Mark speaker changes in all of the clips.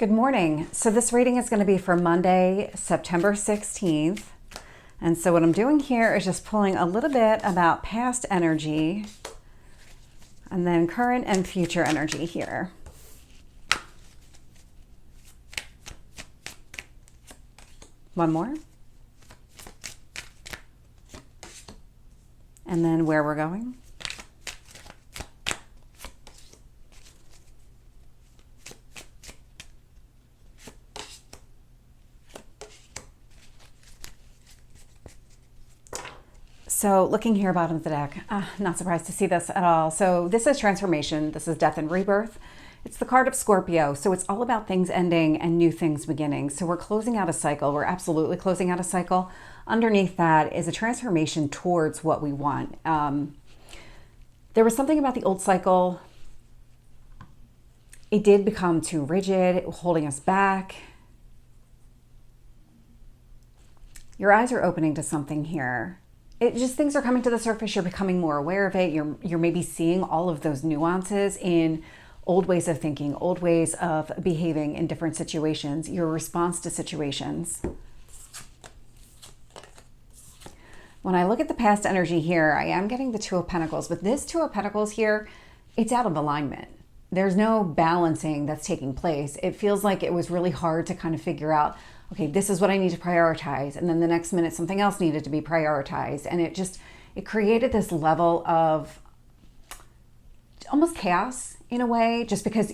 Speaker 1: Good morning. So this reading is going to be for Monday, September 16th. And so what I'm doing here is just pulling a little bit about past energy and then current and future energy here. One more. And then where we're going. So looking here, bottom of the deck, not surprised to see this at all. So this is transformation. This is death and rebirth. It's the card of Scorpio. So it's all about things ending and new things beginning. So we're closing out a cycle. We're absolutely closing out a cycle. Underneath that is a transformation towards what we want. There was something about the old cycle. It did become too rigid, holding us back. Your eyes are opening to something here. It just, things are coming to the surface. You're becoming more aware of it. You're maybe seeing all of those nuances in old ways of thinking, old ways of behaving in different situations, your response to situations. When I look at the past energy here, I am getting the Two of Pentacles, but this Two of Pentacles here, it's out of alignment. There's no balancing that's taking place. It feels like it was really hard to kind of figure out, okay, this is what I need to prioritize. And then the next minute, something else needed to be prioritized. And it created this level of almost chaos in a way, just because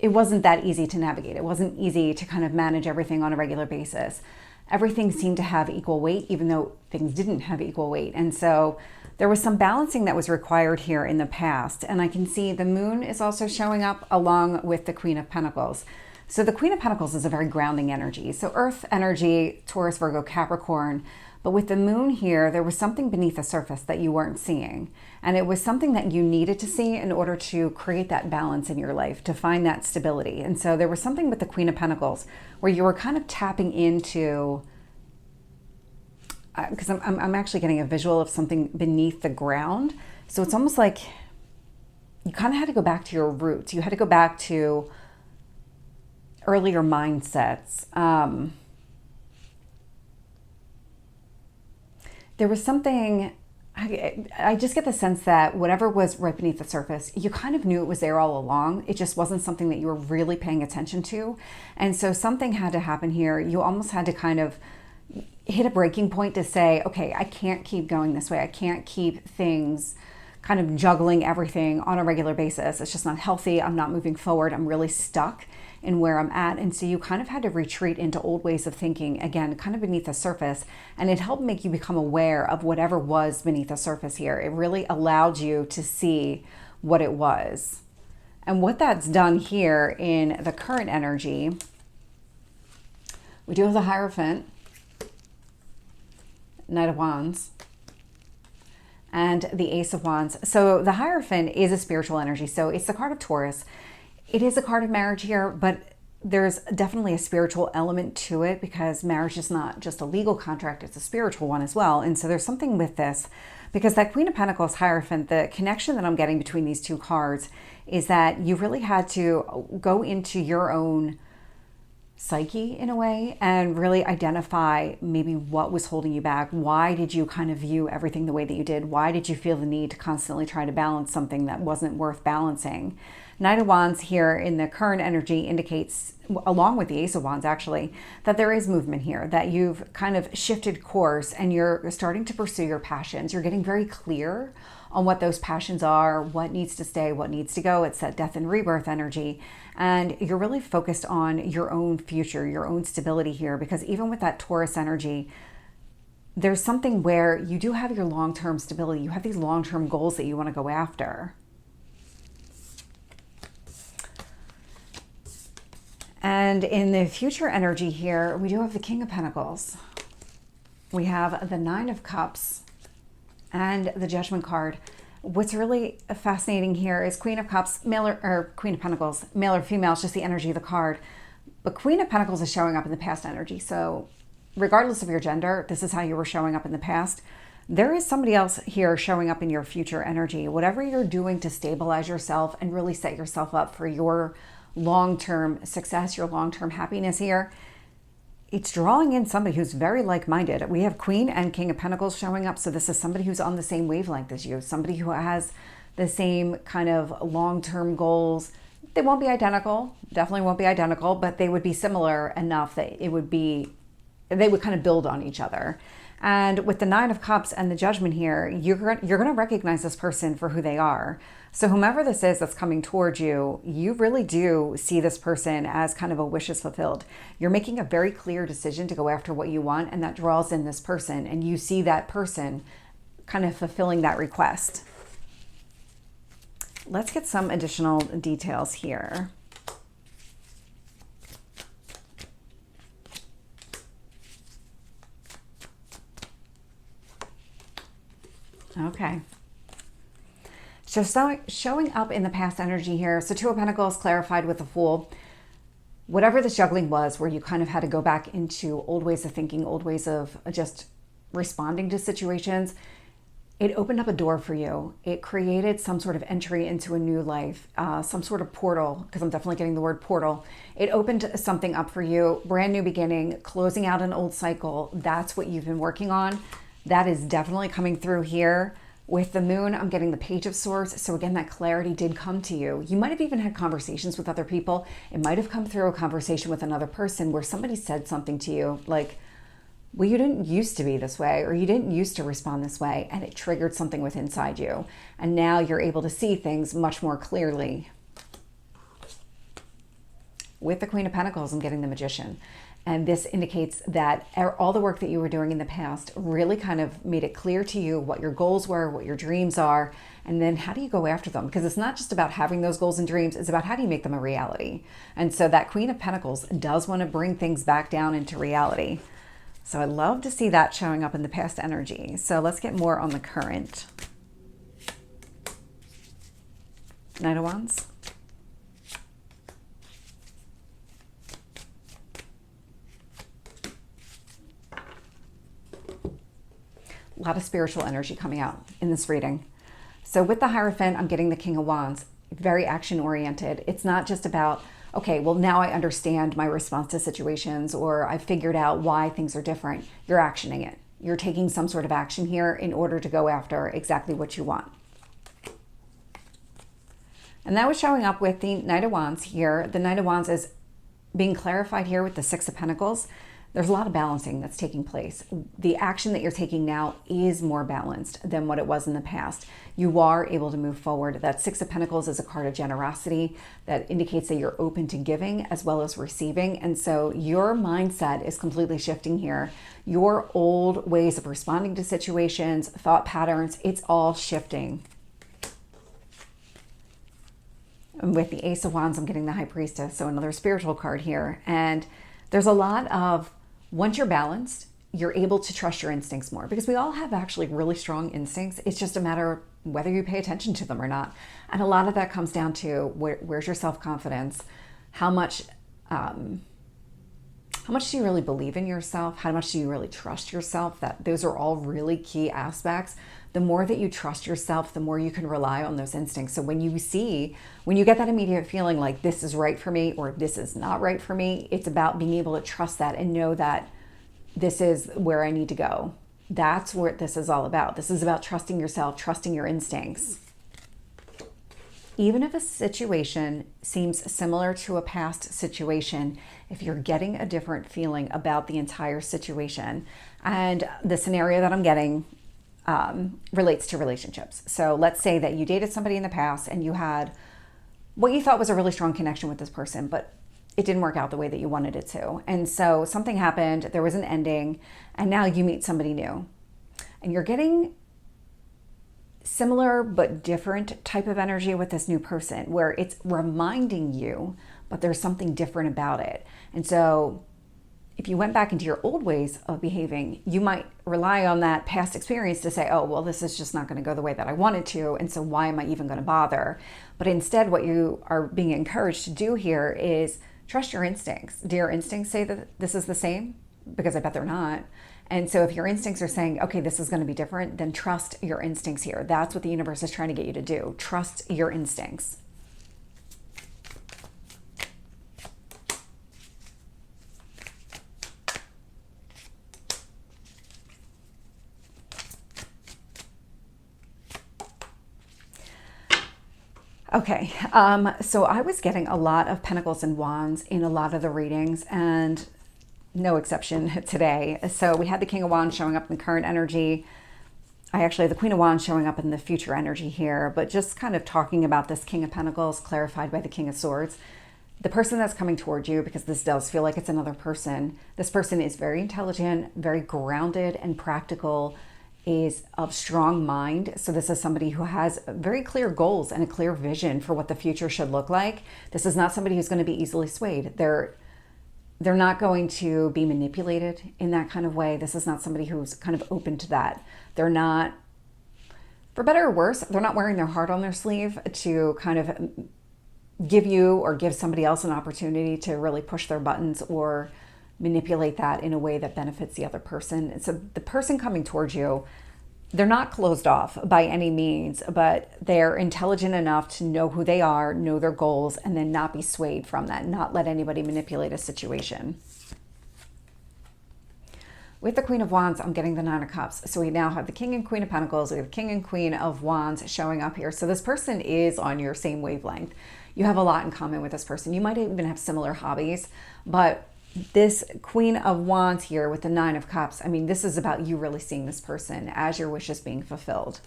Speaker 1: it wasn't that easy to navigate. It wasn't easy to kind of manage everything on a regular basis. Everything seemed to have equal weight, even though things didn't have equal weight. And so there was some balancing that was required here in the past. And I can see the moon is also showing up along with the Queen of Pentacles. So the Queen of Pentacles is a very grounding energy. So earth energy, Taurus, Virgo, Capricorn. But with the moon here, there was something beneath the surface that you weren't seeing. And it was something that you needed to see in order to create that balance in your life, to find that stability. And so there was something with the Queen of Pentacles where you were kind of tapping into, because I'm actually getting a visual of something beneath the ground. So it's almost like you kind of had to go back to your roots. You had to go back to earlier mindsets. There was something, I just get the sense that whatever was right beneath the surface, you kind of knew it was there all along. It just wasn't something that you were really paying attention to. And so something had to happen here. You almost had to kind of hit a breaking point to say, okay, I can't keep going this way. I can't keep things kind of juggling everything on a regular basis. It's just not healthy. I'm not moving forward. I'm really stuck in where I'm at. And so you kind of had to retreat into old ways of thinking, again, kind of beneath the surface. And it helped make you become aware of whatever was beneath the surface here. It really allowed you to see what it was. And what that's done here in the current energy, we do have the Hierophant, Knight of Wands, and the Ace of Wands. So the Hierophant is a spiritual energy. So it's the card of Taurus. It is a card of marriage here, but there's definitely a spiritual element to it because marriage is not just a legal contract, it's a spiritual one as well. And so there's something with this because that Queen of Pentacles Hierophant, the connection that I'm getting between these two cards is that you really had to go into your own psyche in a way and really identify maybe what was holding you back. Why did you kind of view everything the way that you did? Why did you feel the need to constantly try to balance something that wasn't worth balancing? Knight of Wands here in the current energy indicates, along with the Ace of Wands actually, that there is movement here, that you've kind of shifted course and you're starting to pursue your passions. You're getting very clear on what those passions are, what needs to stay, what needs to go. It's that death and rebirth energy. And you're really focused on your own future, your own stability here, because even with that Taurus energy, there's something where you do have your long-term stability. You have these long-term goals that you want to go after. And in the future energy here, we do have the King of Pentacles. We have the Nine of Cups and the Judgment card. What's really fascinating here is Queen of Cups, male or Queen of Pentacles, male or female, it's just the energy of the card. But Queen of Pentacles is showing up in the past energy. So regardless of your gender, this is how you were showing up in the past. There is somebody else here showing up in your future energy. Whatever you're doing to stabilize yourself and really set yourself up for your long-term success, your long-term happiness here, it's drawing in somebody who's very like-minded. We have Queen and King of Pentacles showing up. So this is somebody who's on the same wavelength as you, somebody who has the same kind of long-term goals. They won't be identical, definitely won't be identical, but they would be similar enough that they would kind of build on each other. And with the Nine of Cups and the Judgment here, you're going to recognize this person for who they are. So whomever this is that's coming towards you, you really do see this person as kind of a wishes fulfilled. You're making a very clear decision to go after what you want, and that draws in this person, and you see that person kind of fulfilling that request. Let's get some additional details here. Okay. So showing up in the past energy here. So Two of Pentacles clarified with the Fool. Whatever this juggling was, where you kind of had to go back into old ways of thinking, old ways of just responding to situations, it opened up a door for you. It created some sort of entry into a new life, some sort of portal, because I'm definitely getting the word portal. It opened something up for you, brand new beginning, closing out an old cycle. That's what you've been working on. That is definitely coming through here. With the Moon, I'm getting the Page of Swords. So again, that clarity did come to you. You might have even had conversations with other people. It might have come through a conversation with another person where somebody said something to you like, well, you didn't used to be this way, or you didn't used to respond this way, and it triggered something within inside you. And now you're able to see things much more clearly. With the Queen of Pentacles, I'm getting the Magician. And this indicates that all the work that you were doing in the past really kind of made it clear to you what your goals were, what your dreams are, and then how do you go after them? Because it's not just about having those goals and dreams, it's about how do you make them a reality. And so that Queen of Pentacles does want to bring things back down into reality. So I love to see that showing up in the past energy. So let's get more on the current. Knight of Wands. A lot of spiritual energy coming out in this reading. So with the Hierophant, I'm getting the King of Wands, very action oriented. It's not just about, okay, well, now I understand my response to situations, or I've figured out why things are different. You're actioning it. You're taking some sort of action here in order to go after exactly what you want. And that was showing up with the Knight of Wands here. The Knight of Wands is being clarified here with the Six of Pentacles. There's a lot of balancing that's taking place. The action that you're taking now is more balanced than what it was in the past. You are able to move forward. That Six of Pentacles is a card of generosity that indicates that you're open to giving as well as receiving. And so your mindset is completely shifting here. Your old ways of responding to situations, thought patterns, it's all shifting. And with the Ace of Wands, I'm getting the High Priestess, so another spiritual card here. And there's a lot of, once you're balanced, you're able to trust your instincts more, because we all have actually really strong instincts. It's just a matter of whether you pay attention to them or not. And a lot of that comes down to where's your self-confidence? How much do you really believe in yourself? How much do you really trust yourself? Those are all really key aspects. The more that you trust yourself, the more you can rely on those instincts. So when you get that immediate feeling like this is right for me or this is not right for me, it's about being able to trust that and know that this is where I need to go. That's what this is all about. This is about trusting yourself, trusting your instincts. Even if a situation seems similar to a past situation, if you're getting a different feeling about the entire situation, and the scenario that I'm getting relates to relationships. So let's say that you dated somebody in the past and you had what you thought was a really strong connection with this person, but it didn't work out the way that you wanted it to. And so something happened, there was an ending, and now you meet somebody new. And you're getting similar but different type of energy with this new person, where it's reminding you, but there's something different about it. And so if you went back into your old ways of behaving, you might rely on that past experience to say, oh, well, this is just not going to go the way that I wanted to, and so why am I even going to bother? But instead, what you are being encouraged to do here is trust your instincts. Do your instincts say that this is the same? Because I bet they're not. And so if your instincts are saying, okay, this is going to be different, then trust your instincts here. That's what the universe is trying to get you to do. Trust your instincts. Okay, so I was getting a lot of Pentacles and Wands in a lot of the readings, and no exception today. So we had the King of Wands showing up in the current energy. I actually have the Queen of Wands showing up in the future energy here, but just kind of talking about this King of Pentacles clarified by the King of Swords. The person that's coming towards you, because this does feel like it's another person, this person is very intelligent, very grounded and practical, is of strong mind. So this is somebody who has very clear goals and a clear vision for what the future should look like. This is not somebody who's going to be easily swayed. They're not going to be manipulated in that kind of way. This is not somebody who's kind of open to that. They're not, for better or worse, they're not wearing their heart on their sleeve to kind of give you or give somebody else an opportunity to really push their buttons or manipulate that in a way that benefits the other person. So the person coming towards you, they're not closed off by any means, but they're intelligent enough to know who they are, know their goals, and then not be swayed from that, not let anybody manipulate a situation. With the Queen of Wands, I'm getting the Nine of Cups. So we now have the King and Queen of Pentacles. We have King and Queen of Wands showing up here. So this person is on your same wavelength. You have a lot in common with this person. You might even have similar hobbies, but this Queen of Wands here with the Nine of Cups, I mean, this is about you really seeing this person as your wishes being fulfilled.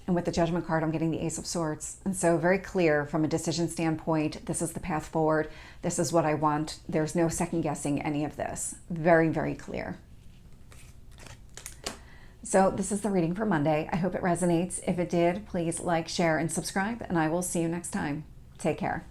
Speaker 1: And with the Judgment card, I'm getting the Ace of Swords. And so very clear from a decision standpoint, this is the path forward. This is what I want. There's no second guessing any of this. Very, very clear. So this is the reading for Monday. I hope it resonates. If it did, please like, share, and subscribe, and I will see you next time. Take care.